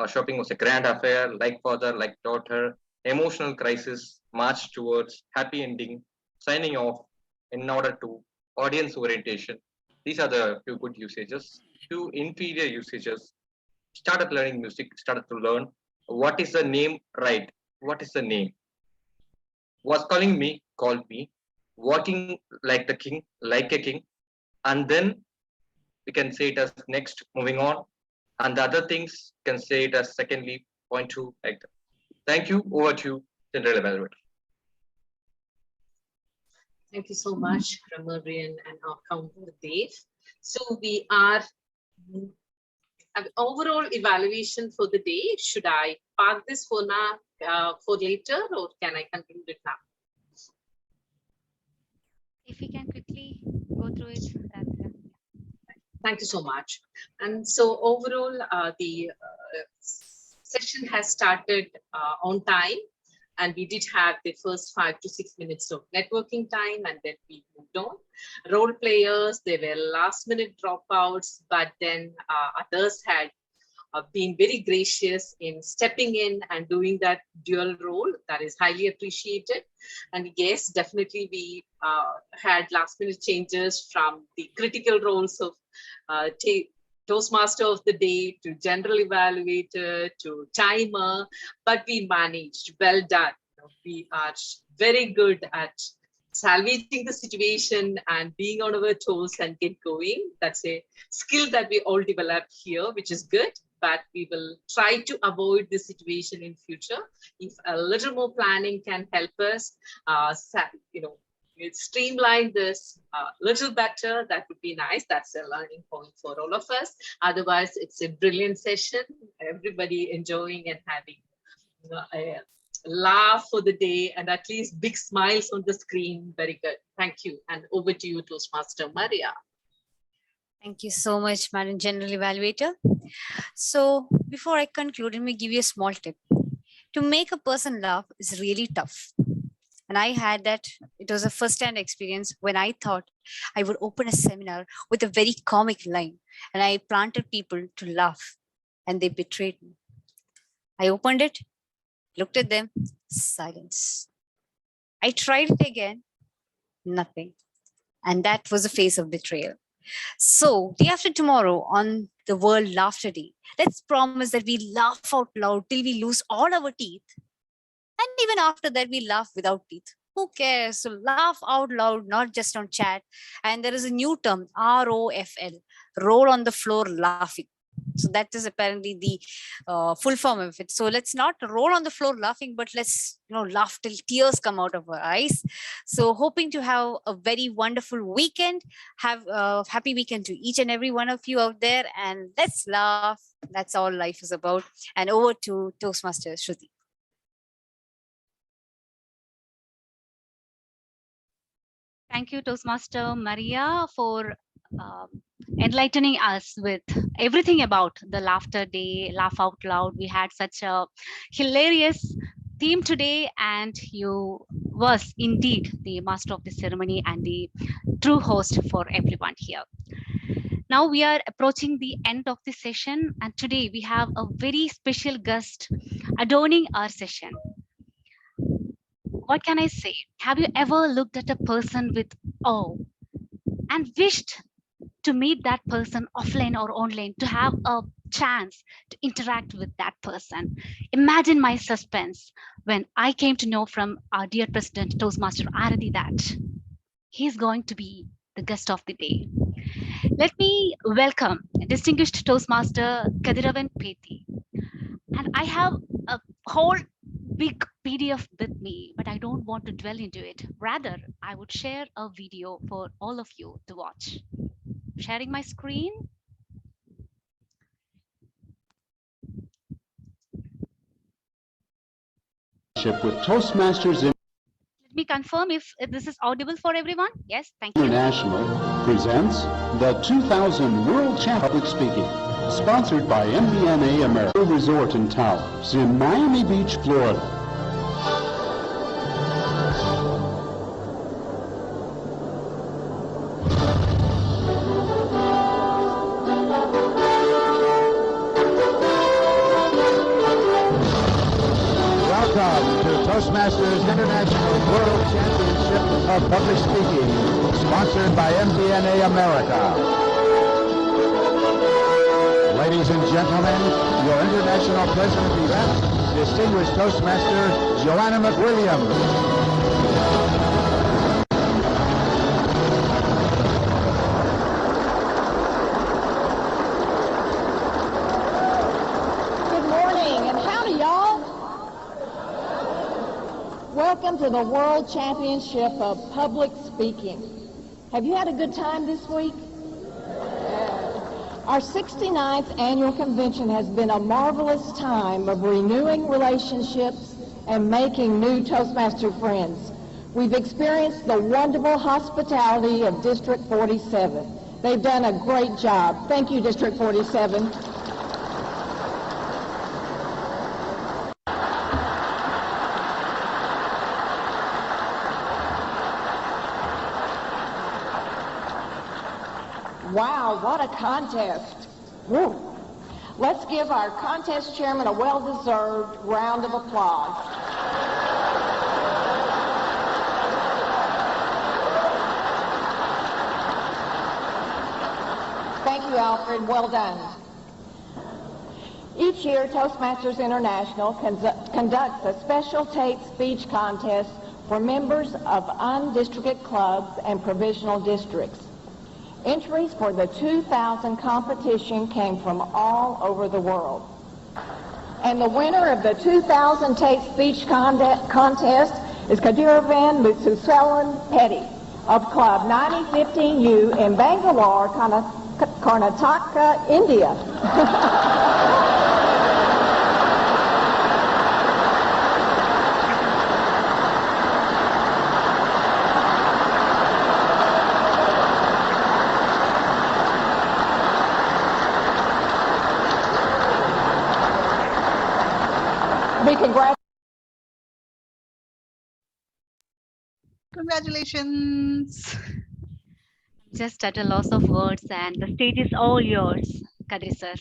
shopping was a grand affair, like father, like daughter, emotional crisis, march towards happy ending, signing off in order to, audience orientation. These are the few good usages. Few inferior usages. Started learning music, started to learn what is the name, right? What is the name? Was calling me, called me, walking like the king, like a king. And then we can say it as next, moving on. And the other things can say it as secondly, point two, like that. Thank you. Over to you, General Evaluator. Thank you so much, Grammarian and our counter Dave. So we are overall evaluation for the day. Should I park this for now, for later, or can I conclude it now? If we can quickly go through it. Thank you so much. And so overall, the session has started on time, and we did have the first 5 to 6 minutes of networking time, and then we moved on. Role players, they were last minute dropouts, but then others had been very gracious in stepping in and doing that dual role. That is highly appreciated. And yes, definitely we had last minute changes from the critical roles of Toastmaster of the day to general evaluator to timer, but we managed. Well done. We are very good at salvaging the situation and being on our toes and get going. That's a skill that we all developed here, which is good, but we will try to avoid this situation in future. If a little more planning can help us, streamline this a little better, that would be nice. That's a learning point for all of us. Otherwise, it's a brilliant session. Everybody enjoying and having a laugh for the day, and at least big smiles on the screen. Very good. Thank you. And over to you, Toastmaster Maria. Thank you so much, Madam General Evaluator. So before I conclude, let me give you a small tip. To make a person laugh is really tough. And I had that, it was a first-hand experience when I thought I would open a seminar with a very comic line, and I planted people to laugh. and they betrayed me. I opened it, looked at them, silence. I tried it again, nothing. And that was the face of betrayal. So, day after tomorrow on the World Laughter Day, let's promise that we laugh out loud till we lose all our teeth. And even after that, we laugh without teeth. Who cares? So, laugh out loud, not just on chat. And there is a new term, ROFL, roll on the floor laughing. So that is apparently the full form of it. So let's not roll on the floor laughing, but let's laugh till tears come out of our eyes. So hoping to have a very wonderful weekend. Have a happy weekend to each and every one of you out there, and let's laugh. That's all life is about. And over to Toastmaster Shruti. Thank you, Toastmaster Maria, for enlightening us with everything about the Laughter Day, Laugh Out Loud. We had such a hilarious theme today, and you was indeed the master of the ceremony and the true host for everyone here. Now we are approaching the end of the session, and today we have a very special guest adorning our session. What can I say? Have you ever looked at a person with awe and wished to meet that person offline or online, to have a chance to interact with that person? Imagine my suspense when I came to know from our dear President Toastmaster Arati that he's going to be the guest of the day. Let me welcome distinguished Toastmaster Kathiravan Pethi. And I have a whole big PDF with me, but I don't want to dwell into it. Rather, I would share a video for all of you to watch. Sharing my screen. With Toastmasters Let me confirm if this is audible for everyone. Yes, thank you. International presents the 2000 World Champ Public Speaking, sponsored by MBNA America Resort and Towers in Miami Beach, Florida. Welcome to Toastmasters International World Championship of Public Speaking, sponsored by MBNA America. Ladies and gentlemen, your international president-elect, distinguished Toastmaster Joanna McWilliams. Welcome to the World Championship of Public Speaking. Have you had a good time this week? Our 69th annual convention has been a marvelous time of renewing relationships and making new Toastmaster friends. We've experienced the wonderful hospitality of District 47. They've done a great job. Thank you, District 47. Wow, what a contest. Woo. Let's give our contest chairman a well-deserved round of applause. Thank you, Alfred. Well done. Each year, Toastmasters International conducts a special tape speech contest for members of undistricted clubs and provisional districts. Entries for the 2000 competition came from all over the world. And the winner of the 2000 tape speech contest is Kathiravan Pethi of Club 9015U in Bangalore, Karnataka, India. Congratulations. Just at a loss of words, and the stage is all yours, Kadri sir.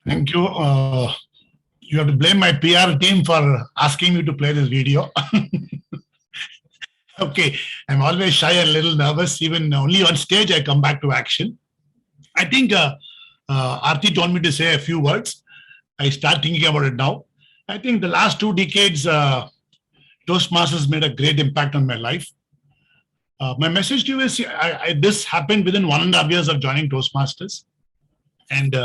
Thank you. You have to blame my PR team for asking me to play this video. Okay, I'm always shy and a little nervous. Even only on stage, I come back to action. I think Aarti told me to say a few words. I start thinking about it now. I think the last 2 decades, Toastmasters made a great impact on my life. My message to you is this happened within 1.5 years of joining Toastmasters and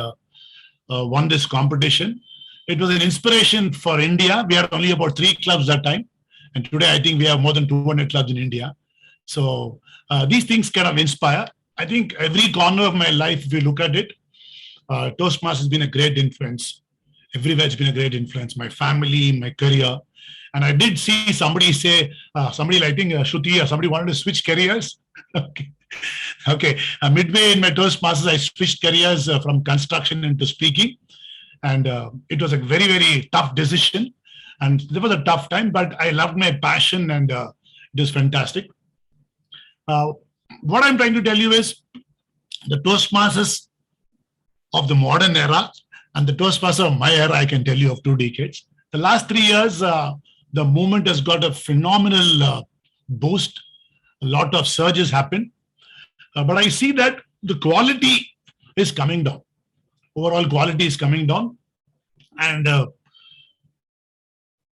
won this competition. It was an inspiration for India. We had only about 3 clubs that time. And today, I think we have more than 200 clubs in India. So these things kind of inspire. I think every corner of my life, if you look at it, Toastmasters has been a great influence. Everywhere it's been a great influence. My family, my career. And I did see somebody say, somebody, I think Shruti or somebody wanted to switch careers. Okay. Okay. Midway in my Toastmasters, I switched careers from construction into speaking. And it was a very, very tough decision. And there was a tough time, but I loved my passion and it was fantastic. What I'm trying to tell you is the Toastmasters of the modern era and the Toastmasters of my era, I can tell you, of 2 decades. The last 3 years, the movement has got a phenomenal boost. A lot of surges happen. But I see that the quality is coming down. Overall quality is coming down. And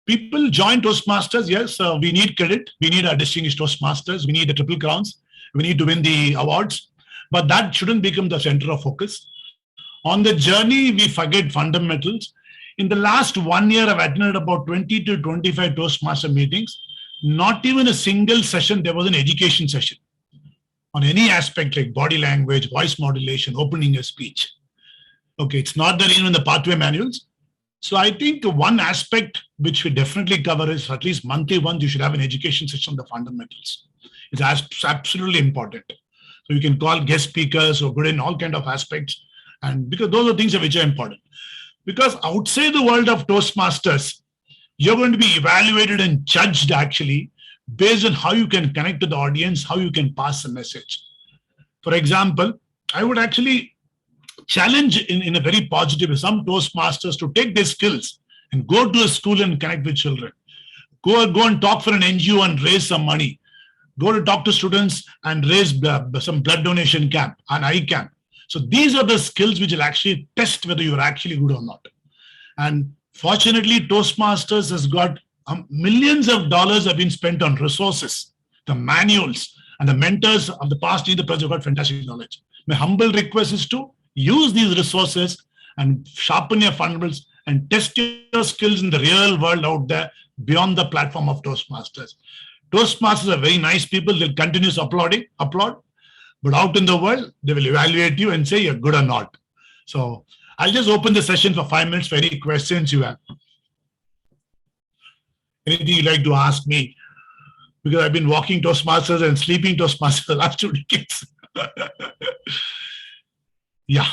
people join Toastmasters. Yes, we need credit. We need our distinguished Toastmasters. We need the triple crowns. We need to win the awards. But that shouldn't become the center of focus. On the journey, we forget fundamentals. In the last 1 year, I've attended about 20 to 25 Toastmaster meetings. Not even a single session, there was an education session on any aspect like body language, voice modulation, opening a speech. Okay, it's not there even in the pathway manuals. So I think one aspect which we definitely cover is at least monthly once you should have an education session on the fundamentals. It's absolutely important. So you can call guest speakers or good in all kind of aspects. And because those are things which are important. Because outside the world of Toastmasters, you're going to be evaluated and judged actually based on how you can connect to the audience, how you can pass a message. For example, I would actually challenge in a very positive way some Toastmasters to take their skills and go to a school and connect with children. Go and talk for an NGO and raise some money. Go to talk to students and raise some blood donation camp, an eye camp. So these are the skills which will actually test whether you're actually good or not. And fortunately, Toastmasters has got millions of dollars have been spent on resources, the manuals, and the mentors of the past and the present have got fantastic knowledge. My humble request is to use these resources and sharpen your fundamentals and test your skills in the real world out there beyond the platform of Toastmasters. Toastmasters are very nice people. They'll continue applaud. But out in the world, they will evaluate you and say you're good or not. So I'll just open the session for 5 minutes for any questions you have. Anything you'd like to ask me? Because I've been walking Toastmasters and sleeping Toastmasters the last 2 decades. Yeah.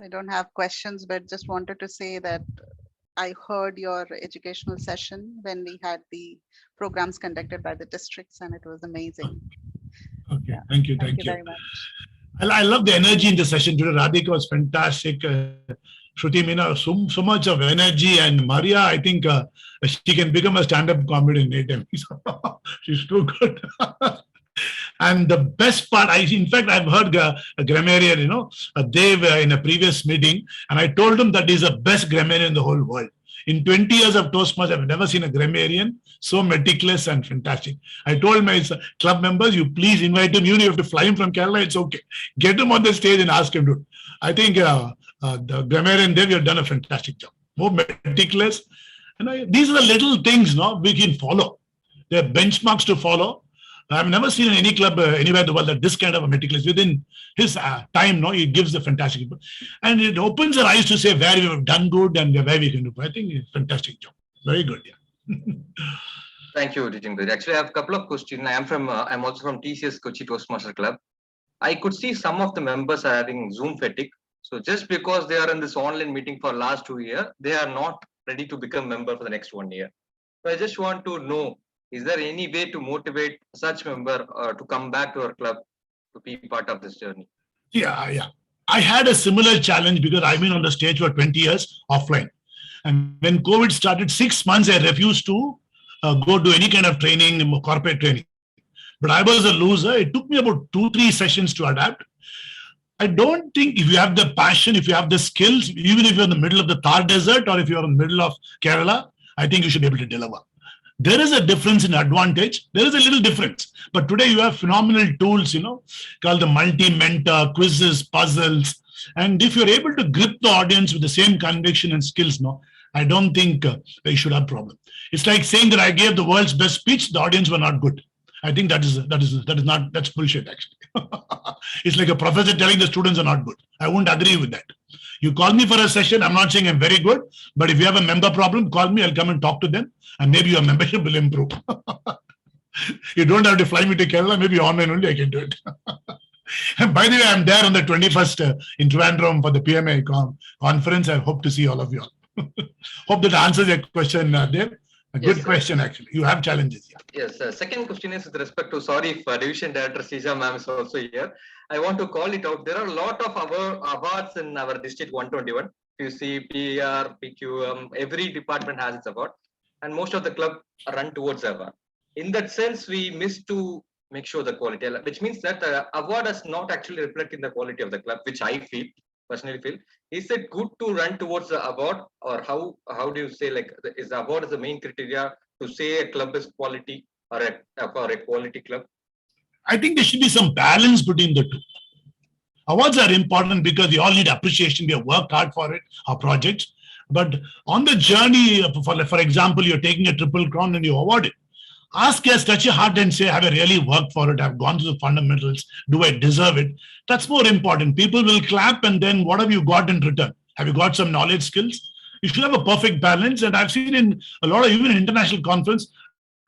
I don't have questions, but just wanted to say that I heard your educational session when we had the programs conducted by the districts, and it was amazing. Okay, yeah. Thank you very much. I love the energy in the session today. Radhika was fantastic. Shruti, Meena, so much of energy, and Maria, I think she can become a stand-up comedy in ATM. She's too good. And the best part, in fact, I've heard a grammarian, Dev in a previous meeting, and I told him that he's the best grammarian in the whole world. In 20 years of Toastmasters, I've never seen a grammarian so meticulous and fantastic. I told my club members, you please invite him, even if you have to fly him from Kerala, it's okay. Get him on the stage and ask him to. I think the grammarian Dev, you've done a fantastic job. More meticulous. And these are the little things we can follow. There are benchmarks to follow. I've never seen in any club anywhere in the world that this kind of a meticulous within his time. He gives the fantastic, and it opens our eyes to say where we have done good and where we can do. I think it's a fantastic job. Very good. Yeah. Thank you, Jitendra. Actually, I have a couple of questions. I'm also from TCS Kochi Toastmaster Club. I could see some of the members are having Zoom fatigue. So just because they are in this online meeting for last 2 years, they are not ready to become member for the next 1 year. So I just want to know, is there any way to motivate such member to come back to our club to be part of this journey? Yeah. I had a similar challenge because I've been on the stage for 20 years offline. And when COVID started, 6 months, I refused to go to any kind of training, corporate training. But I was a loser. It took me about 2-3 sessions to adapt. I don't think if you have the passion, if you have the skills, even if you're in the middle of the Thar Desert or if you're in the middle of Kerala, I think you should be able to deliver. There is a difference in advantage. There is a little difference. But today you have phenomenal tools, called the multi-mentor, quizzes, puzzles. And if you're able to grip the audience with the same conviction and skills, I don't think you should have a problem. It's like saying that I gave the world's best speech, the audience were not good. I think that's bullshit, actually. It's like a professor telling the students are not good. I won't agree with that. You call me for a session, I'm not saying I'm very good, but if you have a member problem, call me, I'll come and talk to them, and maybe your membership will improve. You don't have to fly me to Kerala, maybe online only I can do it. And by the way, I'm there on the 21st in Trivandrum for the PMA conference. I hope to see all of you all. Hope that answers your question, Dev. A good question, actually. You have challenges. Yes. Second question is with respect to, sorry if Division Director Sija ma'am is also here. I want to call it out. There are a lot of awards in our district 121. If you see PR, PQM, every department has its award. And most of the club run towards award. In that sense, we miss to make sure the quality, which means that the award does not actually reflect in the quality of the club, which I personally feel. Is it good to run towards the award, or how do you say, like, is the award is the main criteria to say a club is quality or a quality club? I think there should be some balance between the two. Awards are important because we all need appreciation. We have worked hard for it, our projects. But on the journey, for example, you're taking a triple crown and you award it. Ask us, touch your heart and say, have I really worked for it? I've gone through the fundamentals. Do I deserve it? That's more important. People will clap, and then what have you got in return? Have you got some knowledge skills? You should have a perfect balance. And I've seen in a lot of, even in international conference,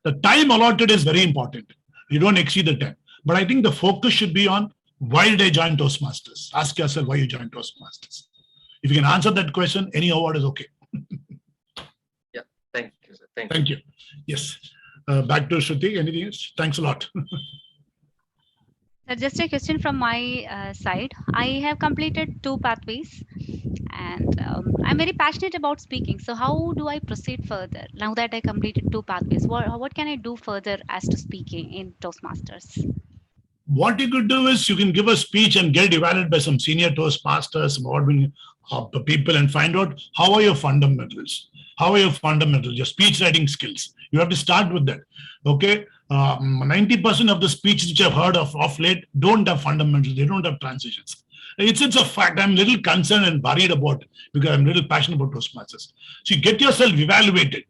the time allotted is very important. You don't exceed the time. But I think the focus should be on, why did I join Toastmasters? Ask yourself why you joined Toastmasters. If you can answer that question, any award is okay. Yeah, thank you, sir. Thank you. Yes. Back to Shruti. Anything else? Thanks a lot. Just a question from my side. I have completed 2 pathways, and I'm very passionate about speaking. So how do I proceed further now that I completed 2 pathways? What can I do further as to speaking in Toastmasters? What you could do is you can give a speech and get evaluated by some senior Toastmasters, some award-winning people, and find out how are your fundamentals. How are your fundamentals, your speech writing skills? You have to start with that. Okay. 90% of the speeches which I've heard of late don't have fundamentals. They don't have transitions. It's a fact. I'm a little concerned and worried about it because I'm a little passionate about Toastmasters. So you get yourself evaluated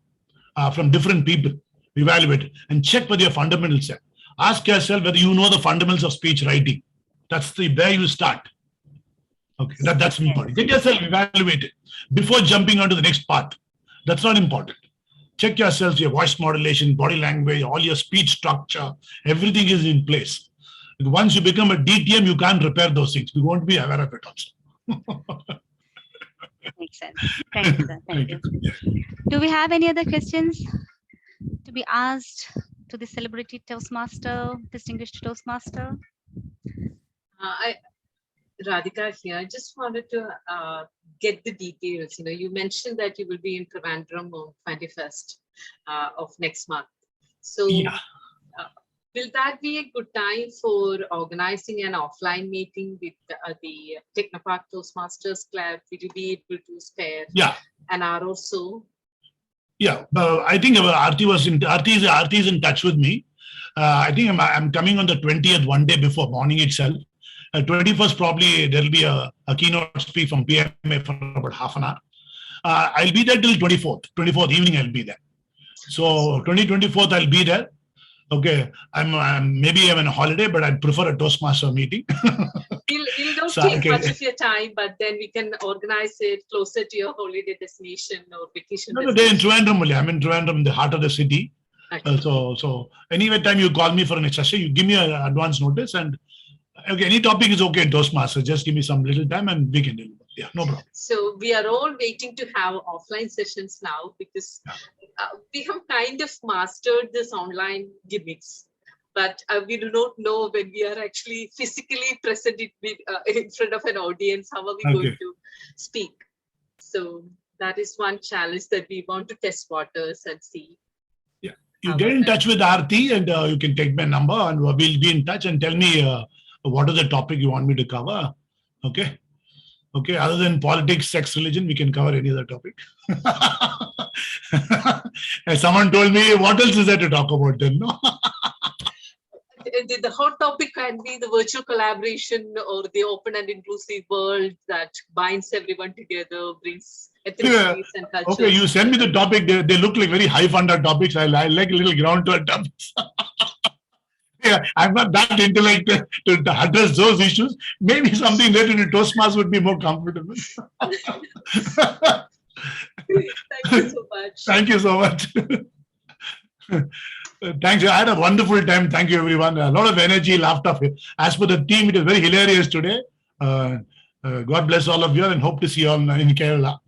from different people, evaluated, and check whether your fundamentals are. Ask yourself whether you know the fundamentals of speech writing. That's where you start. Okay, that's important. Get yourself evaluated before jumping onto the next path. That's not important. Check yourself, your voice modulation, body language, all your speech structure, everything is in place. Once you become a DTM, you can't repair those things. We won't be aware of it also. Makes sense. Thank you, sir. Thank you. Do we have any other questions to be asked to the celebrity Toastmaster, distinguished Toastmaster? Radhika here. I just wanted to get the details. You mentioned that you will be in Trivandrum on 21st of next month. So will that be a good time for organizing an offline meeting with the Technopark Toastmasters Club? Will you be able to spare an hour or so? Yeah, I think Aarti is in touch with me. I think I'm coming on the 20th, one day before morning itself. 21st, probably there'll be a keynote speak from PMA for about half an hour. I'll be there till 24th evening. I'll be there. So 24th, I'll be there. Okay, maybe I'm on a holiday, but I prefer a Toastmaster meeting. We'll don't take much of your time, but then we can organize it closer to your holiday destination or vacation. No, they're in Trivandrum. I'm in Trivandrum, in the heart of the city. Okay. So any time you call me for an session, you give me an advance notice, and okay, any topic is okay in Toastmasters. Just give me some little time and we can deliver. Yeah, no problem. So we are all waiting to have offline sessions now because we have kind of mastered this online gimmicks. but we do not know when we are actually physically present in front of an audience, how are we going to speak? So that is one challenge that we want to test waters and see. Yeah, you get in touch with Aarti and you can take my number and we'll be in touch and tell me what is the topic you want me to cover. Okay. Okay. Other than politics, sex, religion, we can cover any other topic. As someone told me, what else is there to talk about then? No? The hot topic can be the virtual collaboration or the open and inclusive world that binds everyone together, brings ethnicities and cultures. Okay, you send me the topic. They look like very high-funded topics. I like a little ground-to-earth topics. Yeah, I'm not that intellect to address those issues. Maybe something related to Toastmasters would be more comfortable. Thank you so much. Thank you so much. Thanks. I had a wonderful time. Thank you, everyone. A lot of energy, laughter. As for the team, it was very hilarious today. God bless all of you and hope to see you all in Kerala.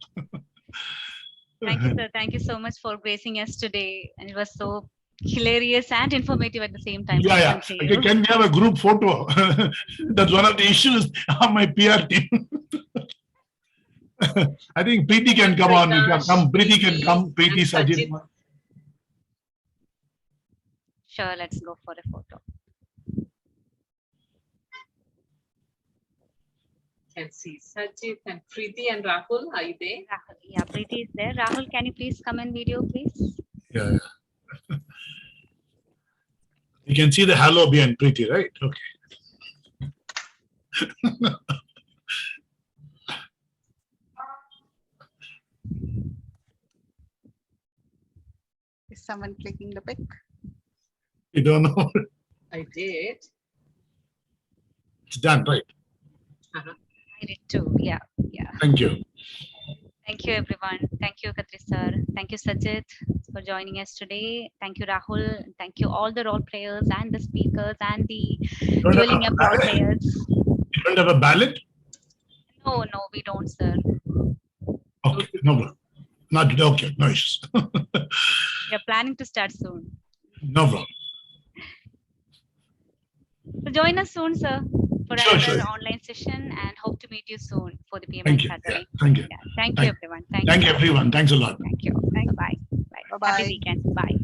Thank you, sir. Thank you so much for gracing us today. And it was so hilarious and informative at the same time. Yeah. Okay, can we have a group photo? That's one of the issues of my PR team. I think Preeti can come on. Preeti can come. Preeti, Sajid. Sure, let's go for a photo. Can see Sajid and Preeti and Rahul. Are you there? Rahul, yeah, Preeti is there. Rahul, can you please come in video, please? Yeah. You can see the halo behind Preeti, right? Okay. Is someone clicking the pic? You don't know. I did. It's done, right? I did too. Yeah. Thank you. Thank you, everyone. Thank you, Khatri sir. Thank you, Sajid, for joining us today. Thank you, Rahul. Thank you, all the role players and the speakers and the dueling applause players. You don't have a ballot? No, we don't, sir. Okay, no problem. Not today. Okay, no issues. We are planning to start soon. No problem. So join us soon, sir, for another online session, and hope to meet you soon for the PMI Saturday. Thank you. Thank you, everyone. Thank you, everyone. Thanks a lot. Thank you. Bye. Happy weekend. Bye.